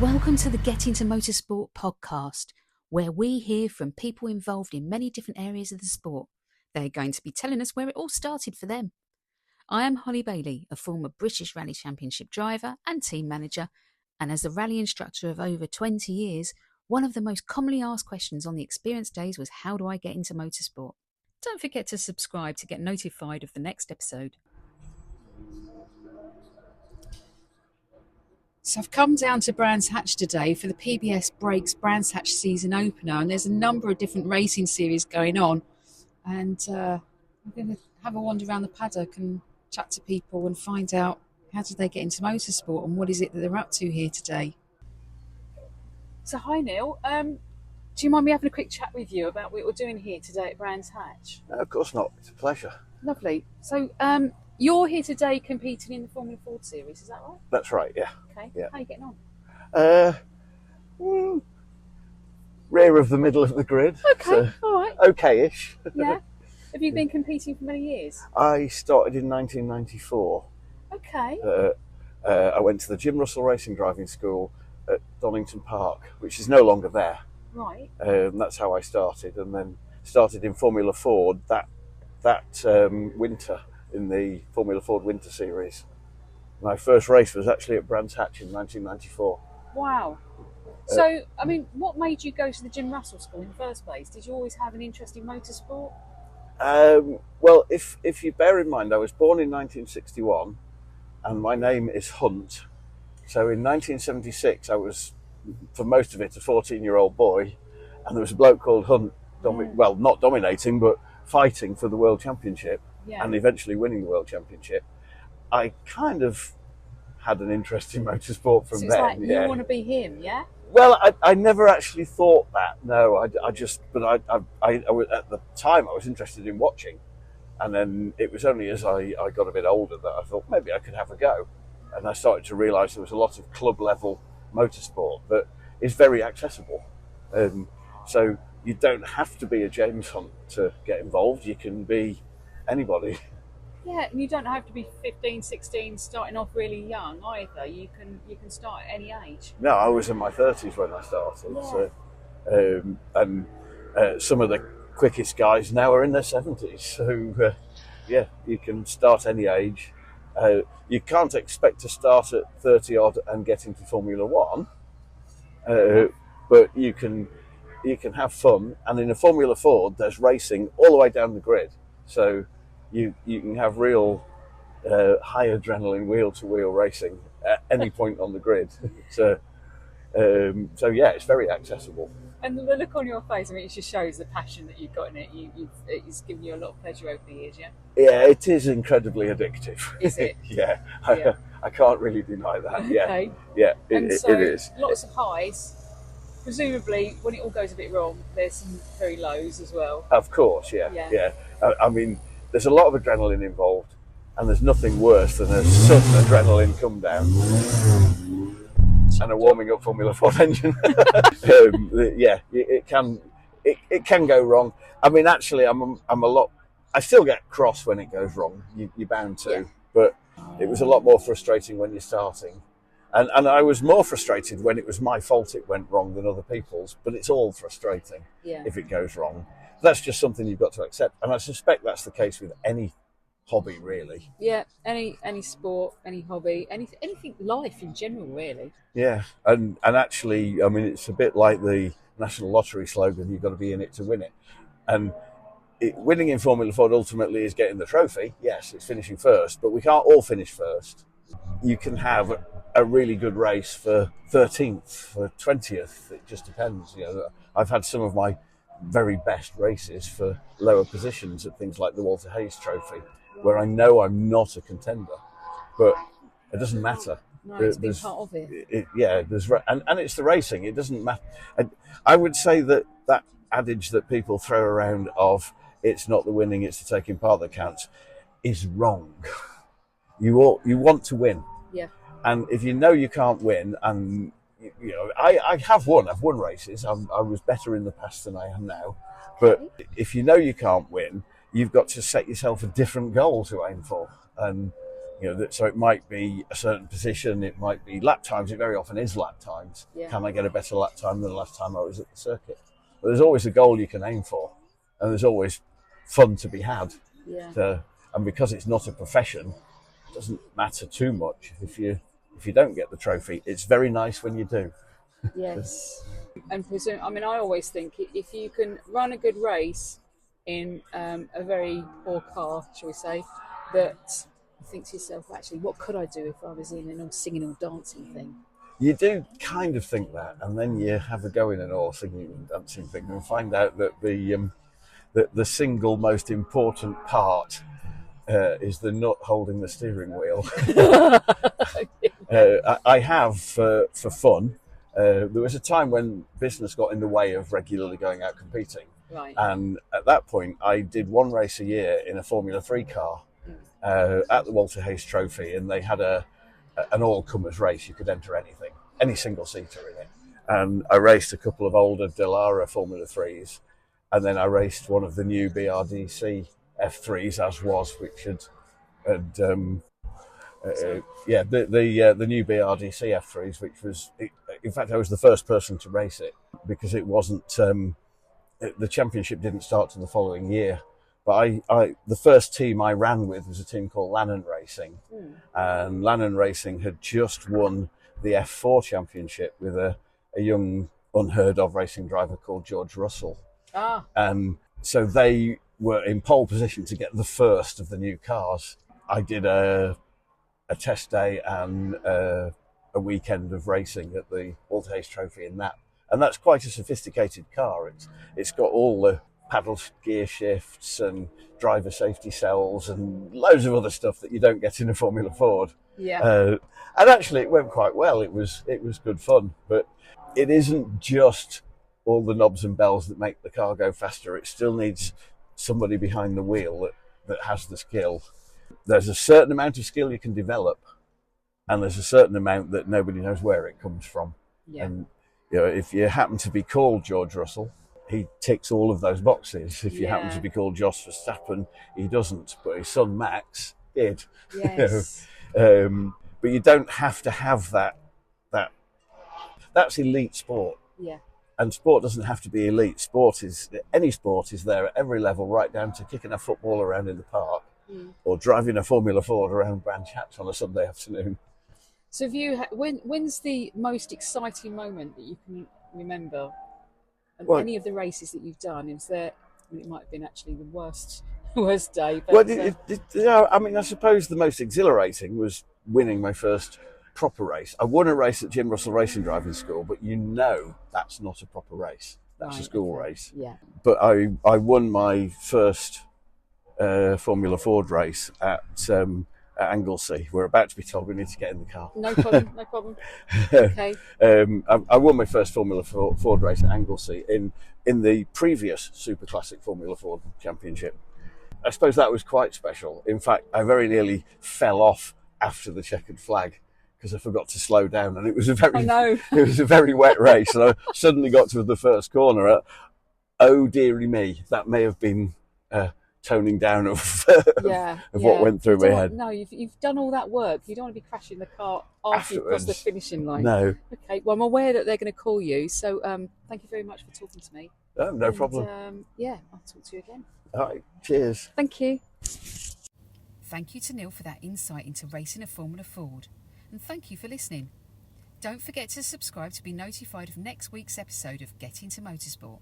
Welcome to the Get Into Motorsport podcast, where we hear from people involved in many different areas of the sport. They're going to be telling us where it all started for them. I am Holly Bailey, a former British Rally Championship driver and team manager, and as a rally instructor of over 20 years, one of the most commonly asked questions on the experience days was, how do I get into motorsport? Don't forget to subscribe to get notified of the next episode. So I've come down to Brands Hatch today for the PBS Brakes Brands Hatch season opener, and there's a number of different racing series going on, and I'm going to have a wander around the paddock and chat to people and find out how did they get into motorsport and what is it that they're up to here today. So hi Neil, do you mind me having a quick chat with you about what we're doing here today at Brands Hatch? No, of course not, it's a pleasure. Lovely. So you're here today competing in the Formula Ford series, is that right? That's right, yeah. Okay, yeah. How are you getting on? Rear of the middle of the grid. Okay, so all right. Okay-ish. Yeah. Have you been competing for many years? I started in 1994. Okay. I went to the Jim Russell Racing Driving School at Donington Park, which is no longer there. Right. That's how I started, and then started in Formula Ford that winter in the Formula Ford Winter Series. My first race was actually at Brands Hatch in 1994. Wow. So, I mean, what made you go to the Jim Russell School in the first place? Did you always have an interest in motorsport? Well, if you bear in mind, I was born in 1961 and my name is Hunt. So in 1976, I was, for most of it, a 14-year-old boy, and there was a bloke called Hunt, well, not dominating, but fighting for the World Championship, and eventually winning the World Championship. I kind of had an interest in motorsport from so it's then. Like you want to be him, yeah? Well, I never actually thought that. No, I was, at the time I was interested in watching, and then it was only as I got a bit older that I thought maybe I could have a go, and I started to realise there was a lot of club level motorsport that is very accessible, so you don't have to be a James Hunt to get involved. You can be anybody. Yeah, and you don't have to be 15, 16, starting off really young either. You can start at any age. No, I was in my 30s when I started. Yeah. So, some of the quickest guys now are in their 70s. So, yeah, you can start any age. You can't expect to start at 30 odd and get into Formula One, but you can have fun. And in a Formula Ford, there's racing all the way down the grid. So you can have real high adrenaline wheel-to-wheel racing at any point on the grid. So yeah, it's very accessible. And the look on your face, I mean, it just shows the passion that you've got in it. It's given you a lot of pleasure over the years, yeah? Yeah, it is incredibly addictive. Is it? Yeah, yeah. I can't really deny that. Yeah, okay. Yeah, it is. Lots of highs. Presumably, when it all goes a bit wrong, there's some very lows as well. Of course, yeah. I mean, there's a lot of adrenaline involved, and there's nothing worse than a sudden adrenaline come down and a warming up Formula Ford engine. Yeah, it can go wrong. I mean, actually, I still get cross when it goes wrong. You're bound to, yeah. But it was a lot more frustrating when you're starting. And I was more frustrated when it was my fault it went wrong than other people's, but it's all frustrating if it goes wrong. That's just something you've got to accept. And I suspect that's the case with any hobby, really. Yeah, any sport, any hobby, anything life in general, really. Yeah, and actually, I mean, it's a bit like the National Lottery slogan, you've got to be in it to win it. And winning in Formula Ford ultimately is getting the trophy. Yes, it's finishing first, but we can't all finish first. You can have a really good race for 13th, for 20th. It just depends. You know, I've had some of my very best races for lower positions at things like the Walter Hayes Trophy, where I know I'm not a contender, but it doesn't matter. No, it's been part of it. And it's the racing. It doesn't matter. I would say that adage that people throw around of it's not the winning, it's the taking part that counts, is wrong. You want to win. Yeah. And if you know you can't win, and you know, I've won races. I was better in the past than I am now. But if you know you can't win, you've got to set yourself a different goal to aim for. And So it might be a certain position, it might be lap times. It very often is lap times. Yeah. Can I get a better lap time than the last time I was at the circuit? But there's always a goal you can aim for, and there's always fun to be had. Yeah. And because it's not a profession, it doesn't matter too much if you don't get the trophy. It's very nice when you do. Yes. And I always think if you can run a good race in a very poor car, shall we say, that you think to yourself, actually, what could I do if I was in an all singing or dancing thing? You do kind of think that, and then you have a go in an all singing and dancing thing and find out that the single most important part is the nut holding the steering wheel. I have, for fun, there was a time when business got in the way of regularly going out competing. Right. And at that point, I did one race a year in a Formula 3 car at the Walter Hayes Trophy, and they had an all-comers race. You could enter anything, any single-seater in it. And I raced a couple of older Dulara Formula 3s, and then I raced one of the new BRDC F3's, as was, which had the new BRDC F3's, which was, in fact, I was the first person to race it because it wasn't, the championship didn't start till the following year. But the first team I ran with was a team called Lanan Racing, and Lanan Racing had just won the F4 championship with a young, unheard of racing driver called George Russell. So they were in pole position to get the first of the new cars. I did a test day and a weekend of racing at the Walter Hayes Trophy in that, and that's quite a sophisticated car. It's got all the paddle gear shifts and driver safety cells and loads of other stuff that you don't get in a Formula Ford. Yeah. And actually, it went quite well. It was good fun, but it isn't just all the knobs and bells that make the car go faster. It still needs somebody behind the wheel that has the skill. There's a certain amount of skill you can develop, and there's a certain amount that nobody knows where it comes from. Yeah. And if you happen to be called George Russell, he ticks all of those boxes. If you happen to be called Jos Verstappen, he doesn't, but his son Max did. Yes. But you don't have to have that. That's elite sport. Yeah. And sport doesn't have to be elite. Any sport is there at every level, right down to kicking a football around in the park or driving a Formula Ford around Branch Hatch on a Sunday afternoon. So when's the most exciting moment that you can remember? Any of the races that you've done, is there? It might have been actually the worst day. But I suppose the most exhilarating was winning my first proper race. I won a race at Jim Russell Racing Driving School, but that's not a proper race. That's a school race. Yeah. But I won my first Formula Ford race at Anglesey. We're about to be told we need to get in the car. No problem. Okay. I won my first Formula Ford race at Anglesey in the previous Super Classic Formula Ford Championship. I suppose that was quite special. In fact, I very nearly fell off after the checkered flag because I forgot to slow down, and it was a very wet race, and I suddenly got to the first corner. Oh dearie me, that may have been toning down of what went through my head. No, you've done all that work. You don't want to be crashing the car after you've crossed the finishing line. No. Okay, well, I'm aware that they're going to call you, so thank you very much for talking to me. No problem. I'll talk to you again. All right, cheers. Thank you. Thank you to Neil for that insight into racing a Formula Ford, and thank you for listening. Don't forget to subscribe to be notified of next week's episode of Get Into Motorsport.